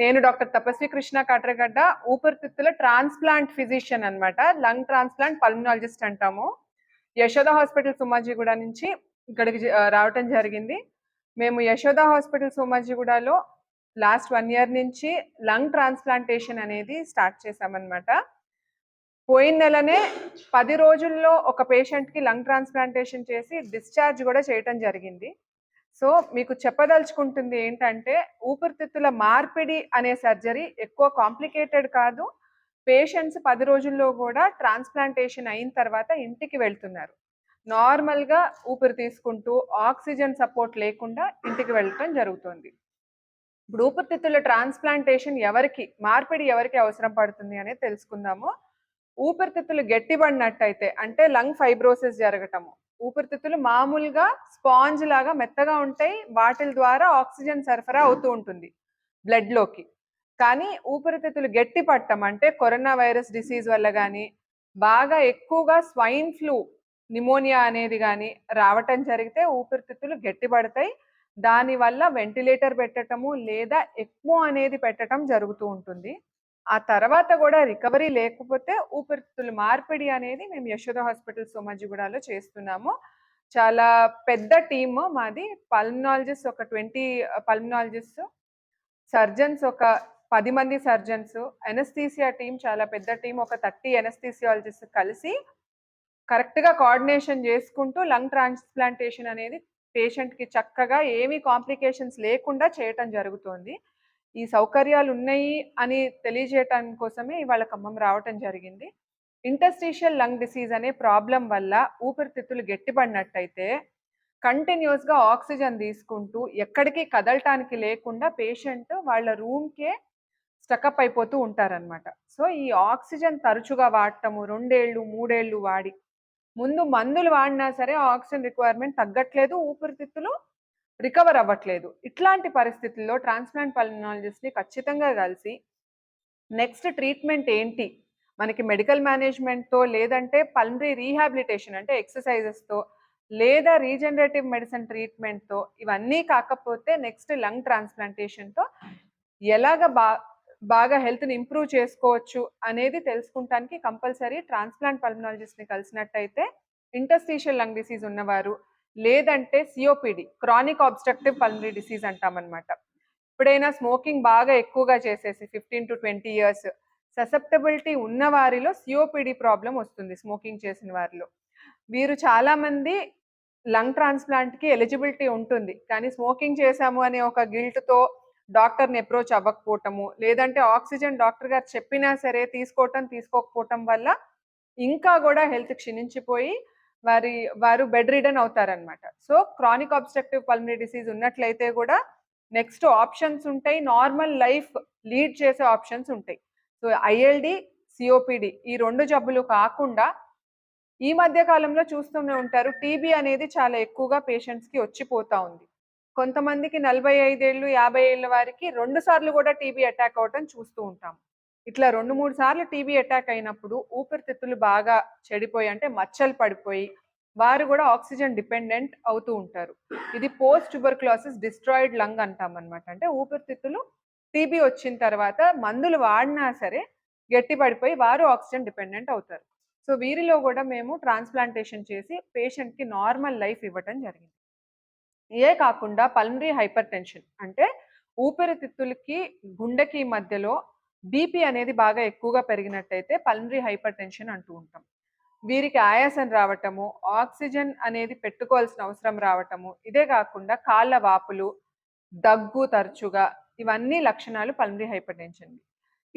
నేను డాక్టర్ తపస్వి కృష్ణ కాట్రగడ్డ, ఊపిరితిత్తుల transplant physician అన్నమాట. లంగ్ ట్రాన్స్ప్లాంట్ పల్మనాలజిస్ట్ అంటాము. యశోద హాస్పిటల్ సోమాజిగూడ నుంచి ఇక్కడికి రావటం జరిగింది. మేము యశోద హాస్పిటల్ సోమాజిగూడలో లాస్ట్ 1 ఇయర్ నుంచి లంగ్ ట్రాన్స్ప్లాంటేషన్ అనేది స్టార్ట్ చేశామన్నమాట. పోయిన నెలనే 10 రోజుల్లో ఒక పేషెంట్కి లంగ్ ట్రాన్స్ప్లాంటేషన్ చేసి డిశ్చార్జ్ కూడా చేయటం జరిగింది. సో మీకు చెప్పదలుచుకుంటుంది ఏంటంటే, ఊపిరితిత్తుల మార్పిడి అనే సర్జరీ ఎక్కువ కాంప్లికేటెడ్ కాదు. పేషెంట్స్ 10 రోజుల్లో కూడా ట్రాన్స్ప్లాంటేషన్ అయిన తర్వాత ఇంటికి వెళ్తున్నారు. నార్మల్గా ఊపిరి తీసుకుంటూ ఆక్సిజన్ సపోర్ట్ లేకుండా ఇంటికి వెళ్ళటం జరుగుతుంది. ఇప్పుడు ఊపిరితిత్తుల ట్రాన్స్ప్లాంటేషన్ మార్పిడి ఎవరికి అవసరం పడుతుంది అనేది తెలుసుకుందాము. ఊపిరితిత్తులు గట్టిపడినట్టయితే అంటే లంగ్ ఫైబ్రోసిస్ జరగటము, ఊపిరితిత్తులు మామూలుగా స్పాంజ్ లాగా మెత్తగా ఉంటాయి, వాటి ద్వారా ఆక్సిజన్ సరఫరా అవుతూ ఉంటుంది బ్లడ్లోకి. కానీ ఊపిరితిత్తులు గట్టి పట్టం అంటే కరోనా వైరస్ డిసీజ్ వల్ల కానీ, బాగా ఎక్కువగా స్వైన్ ఫ్లూ నిమోనియా అనేది కానీ రావటం జరిగితే ఊపిరితిత్తులు గట్టిపడతాయి. దానివల్ల వెంటిలేటర్ పెట్టటము లేదా ఎక్మో అనేది పెట్టడం జరుగుతూ ఉంటుంది. ఆ తర్వాత కూడా రికవరీ లేకపోతే ఊపిరితిత్తుల మార్పిడి అనేది మేము యశోద హాస్పిటల్ సోమాజిగూడలో చేస్తున్నాము. చాలా పెద్ద టీమ్ మాది. పల్మనాలజిస్ట్ ఒక 20 పల్మనాలజిస్ట్, సర్జన్స్ ఒక 10 మంది సర్జన్స్, ఎనస్థీసియా టీం చాలా పెద్ద టీం, ఒక 30 ఎనస్థీసియాలజిస్ట్ కలిసి కరెక్ట్గా కోఆర్డినేషన్ చేసుకుంటూ లంగ్ ట్రాన్స్ప్లాంటేషన్ అనేది పేషెంట్కి చక్కగా ఏమీ కాంప్లికేషన్స్ లేకుండా చేయటం జరుగుతోంది. ఈ సౌకర్యాలు ఉన్నాయి అని తెలియజేయటం కోసమే ఇవాళ ఖమ్మం రావటం జరిగింది. ఇంటర్స్టిషియల్ లంగ్ డిసీజ్ అనే ప్రాబ్లం వల్ల ఊపిరితిత్తులు గట్టిపడినట్టయితే కంటిన్యూస్గా ఆక్సిజన్ తీసుకుంటూ ఎక్కడికి కదలటానికి లేకుండా పేషెంట్ వాళ్ళ రూమ్కే స్టకప్ అయిపోతూ ఉంటారనమాట. సో ఈ ఆక్సిజన్ తరచుగా వాడటము 2 ఏళ్ళు 3 ఏళ్ళు వాడి ముందు మందులు వాడినా సరే ఆక్సిజన్ రిక్వైర్మెంట్ తగ్గట్లేదు, ఊపిరితిత్తులు రికవర్ అవ్వట్లేదు. ఇట్లాంటి పరిస్థితుల్లో ట్రాన్స్ప్లాంట్ పల్మనాలజిస్ట్ని ఖచ్చితంగా కలిసి నెక్స్ట్ ట్రీట్మెంట్ ఏంటి, మనకి మెడికల్ మేనేజ్మెంట్తో లేదంటే పల్మనరీ రీహాబిలిటేషన్ అంటే ఎక్సర్సైజెస్తో లేదా రీజనరేటివ్ మెడిసిన్ ట్రీట్మెంట్తో, ఇవన్నీ కాకపోతే నెక్స్ట్ లంగ్ ట్రాన్స్ప్లాంటేషన్తో ఎలాగ బాగా హెల్త్ని ఇంప్రూవ్ చేసుకోవచ్చు అనేది తెలుసుకుంటానికి కంపల్సరీ ట్రాన్స్ప్లాంట్ పల్మనాలజిస్ట్ని కలిసినట్టయితే ఇంటర్స్టిషియల్ లంగ్ డిసీజ్ ఉన్నవారు లేదంటే COPD chronic obstructive pulmonary disease అంటామన్నమాట. ఎప్పుడైనా స్మోకింగ్ బాగా ఎక్కువగా చేసేసి 15 to 20 ఇయర్స్ ససెప్టబిలిటీ ఉన్న వారిలో సిఓపిడి ప్రాబ్లం వస్తుంది. స్మోకింగ్ చేసిన వారిలో వీరు చాలామంది లంగ్ ట్రాన్స్ప్లాంట్కి ఎలిజిబిలిటీ ఉంటుంది, కానీ స్మోకింగ్ చేశాము అనే ఒక గిల్ట్తో డాక్టర్ని అప్రోచ్ అవ్వకపోవటము, లేదంటే ఆక్సిజన్ డాక్టర్ గారు చెప్పినా సరే తీసుకోకపోవటం వల్ల ఇంకా కూడా హెల్త్ క్షీణించిపోయి వారు బెడ్ రిడన్ అవుతారనమాట. So chronic obstructive pulmonary disease ఉన్నట్లయితే కూడా నెక్స్ట్ ఆప్షన్స్ ఉంటాయి, నార్మల్ లైఫ్ లీడ్ చేసే ఆప్షన్స్ ఉంటాయి. సో ఐఎల్డి, సిఓపిడి ఈ 2 జబ్బులు కాకుండా ఈ మధ్య కాలంలో చూస్తూనే ఉంటారు, టీబీ అనేది చాలా ఎక్కువగా పేషెంట్స్కి వచ్చిపోతా ఉంది. కొంతమందికి 45 ఏళ్ళు 50 ఏళ్ళ వారికి 2 సార్లు కూడా టీబీ అటాక్ అవటం చూస్తూ ఉంటాం. ఇట్లా 2-3 సార్లు టీబీ అటాక్ అయినప్పుడు ఊపిరితిత్తులు బాగా చెడిపోయి అంటే మచ్చలు పడిపోయి వారు కూడా ఆక్సిజన్ డిపెండెంట్ అవుతూ ఉంటారు. ఇది పోస్ట్ ట్యూబర్క్లోసిస్ డిస్ట్రాయిడ్ లంగ్ అంటాం అనమాట. అంటే ఊపిరితిత్తులు టీబీ వచ్చిన తర్వాత మందులు వాడినా సరే గట్టి పడిపోయి వారు ఆక్సిజన్ డిపెండెంట్ అవుతారు. సో వీరిలో కూడా మేము ట్రాన్స్ప్లాంటేషన్ చేసి పేషెంట్కి నార్మల్ లైఫ్ ఇవ్వటం జరిగింది. ఇదే కాకుండా పల్మనరీ హైపర్ టెన్షన్ అంటే ఊపిరితిత్తులకి గుండెకి మధ్యలో బీపీ అనేది బాగా ఎక్కువగా పెరిగినట్టయితే పల్మనరీ హైపర్ టెన్షన్ అంటూ ఉంటాం. వీరికి ఆయాసం రావటము, ఆక్సిజన్ అనేది పెట్టుకోవాల్సిన అవసరం రావటము, ఇదే కాకుండా కాళ్ళ వాపులు, దగ్గు తరచుగా, ఇవన్నీ లక్షణాలు పల్మనరీ హైపర్ టెన్షన్.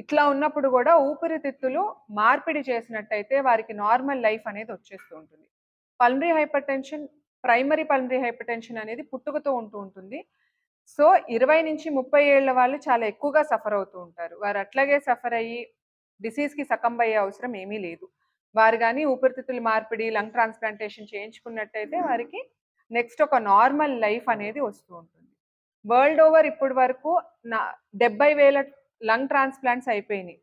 ఇట్లా ఉన్నప్పుడు కూడా ఊపిరితిత్తులు మార్పిడి చేసినట్టయితే వారికి నార్మల్ లైఫ్ అనేది వచ్చేస్తూ ఉంటుంది. Pulmonary hyper tension, primary pulmonary hyper tension అనేది పుట్టుకతో ఉంటూ ఉంటుంది. సో 20 నుంచి 30 ఏళ్ల వాళ్ళు చాలా ఎక్కువగా సఫర్ అవుతూ ఉంటారు. వారు అట్లాగే సఫర్ అయ్యి డిసీజ్కి సకంబ్ అయ్యే అవసరం ఏమీ లేదు. వారు కానీ ఊపిరితిత్తుల మార్పిడి లంగ్ ట్రాన్స్ప్లాంటేషన్ చేయించుకున్నట్టయితే వారికి నెక్స్ట్ ఒక నార్మల్ లైఫ్ అనేది వస్తూ ఉంటుంది. వరల్డ్ ఓవర్ ఇప్పటి వరకు 70,000 లంగ్ ట్రాన్స్ప్లాంట్స్ అయిపోయినాయి.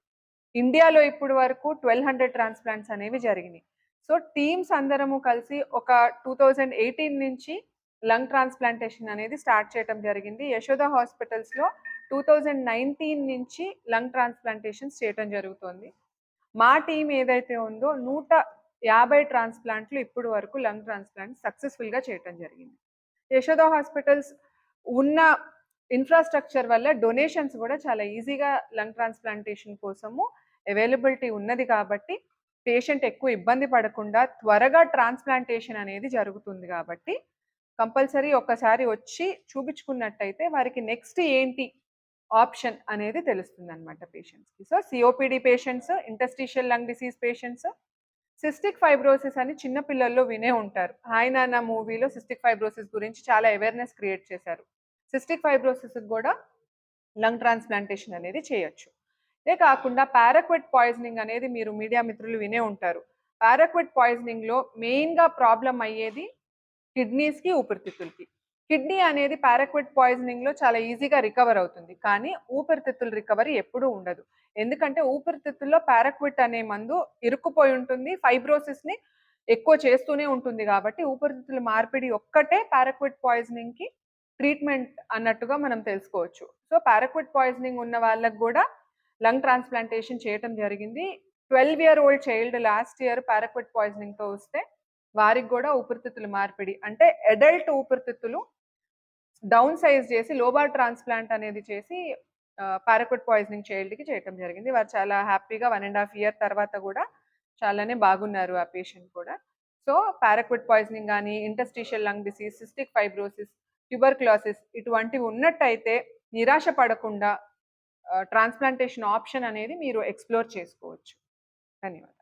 ఇండియాలో ఇప్పటి వరకు 1200 ట్రాన్స్ప్లాంట్స్ అనేవి జరిగినాయి. సో టీమ్స్ అందరము కలిసి ఒక 2018 నుంచి లంగ్ ట్రాన్స్ప్లాంటేషన్ అనేది స్టార్ట్ చేయడం జరిగింది. యశోద హాస్పిటల్స్లో 2019 నుంచి లంగ్ ట్రాన్స్‌ప్లాంటేషన్స్ చేయటం జరుగుతోంది. మా టీమ్ ఏదైతే ఉందో 150 ట్రాన్స్‌ప్లాంట్‌లు ఇప్పటి వరకు లంగ్ ట్రాన్స్‌ప్లాంట్ సక్సెస్‌ఫుల్‌గా చేయటం జరిగింది. యశోద హాస్పిటల్స్ ఉన్న ఇన్‌ఫ్రాస్ట్రక్చర్ వల్ల డొనేషన్స్ గూడా చాలా ఈజీగా లంగ్ ట్రాన్స్‌ప్లాంటేషన్ కోసము అవైలబిలిటీ ఉన్నది కాబట్టి, పేషెంట్ ఎక్కువ ఇబ్బంది పడకుండా త్వరగా ట్రాన్స్‌ప్లాంటేషన్ అనేది జరుగుతుంది గాబట్టి, కంపల్సరీ ఒక్కసారి వచ్చి చూపించుకున్నట్టయితే వారికి నెక్స్ట్ ఏంటి ఆప్షన్ అనేది తెలుస్తుందన్నమాట పేషెంట్స్‌కి. So, COPD patients, interstitial lung disease patients, cystic fibrosis అని చిన్న పిల్లల్లో వినే ఉంటారు. 'హాయ్ నాన్న' మూవీలో సిస్టిక్ ఫైబ్రోసిస్ గురించి చాలా అవేర్‌నెస్ క్రియేట్ చేశారు. సిస్టిక్ ఫైబ్రోసిస్‌కి గూడా లంగ్ ట్రాన్స్‌ప్లాంటేషన్ అనేది చేయొచ్చు. ఇదే కాకుండా పారాక్విట్ పాయిజనింగ్ అనేది మీరు మీడియా మిత్రులు వినే ఉంటారు. పారాక్విట్ పాయిజనింగ్‌లో మెయిన్‌గా ప్రాబ్లమ్ అయ్యేది కిడ్నీస్‌కి, ఊపిరితిత్తులకి. కిడ్నీ అనేది పారాక్విట్ పాయిజనింగ్‌లో చాలా ఈజీగా రికవర్ అవుతుంది. కానీ ఊపిరితిత్తుల రికవరీ ఎప్పుడూ ఉండదు. ఎందుకంటే ఊపిరితిత్తుల్లో పారాక్విట్ అనే మందు ఇరుక్కుపోయి ఉంటుంది. ఫైబ్రోసిస్‌ని ఎక్కువ చేస్తూనే ఉంటుంది కాబట్టి ఊపిరితిత్తుల మార్పిడి ఒక్కటే పారాక్విట్ పాయిజనింగ్‌కి ట్రీట్మెంట్ అన్నట్టుగా మనం తెలుసుకోవచ్చు. సో, పారాక్విట్ పాయిజనింగ్ ఉన్న వాళ్ళకి గూడా లంగ్ ట్రాన్స్‌ప్లాంటేషన్ చేయటం జరిగింది. 12 year old child last year paraquat పాయిజనింగ్‌తో వస్తే వారికి గూడా ఊపిరితిత్తుల మార్పిడి అంటే అడల్ట్ ఊపిరితిత్తులు డౌన్ సైజ్ చేసి లోబార్ ట్రాన్స్‌ప్లాంట్ అనేది చేసి పారాక్విట్ పాయిజనింగ్ చైల్డ్‌కి చేయటం జరిగింది. వారు చాలా హ్యాపీగా 1 ½ ఇయర్ తర్వాత గూడా చాలానే బాగున్నారు ఆ పేషెంట్ కూడా. సో, పారాక్విట్ పాయిజనింగ్ గాని, interstitial lung disease, cystic fibrosis, tuberculosis ఇటువంటివి ఉన్నట్టయితే నిరాశ పడకుండా ట్రాన్స్‌ప్లాంటేషన్ ఆప్షన్ అనేది మీరు ఎక్స్‌ప్లోర్ చేసుకోవచ్చు. ధన్యవాదాలు.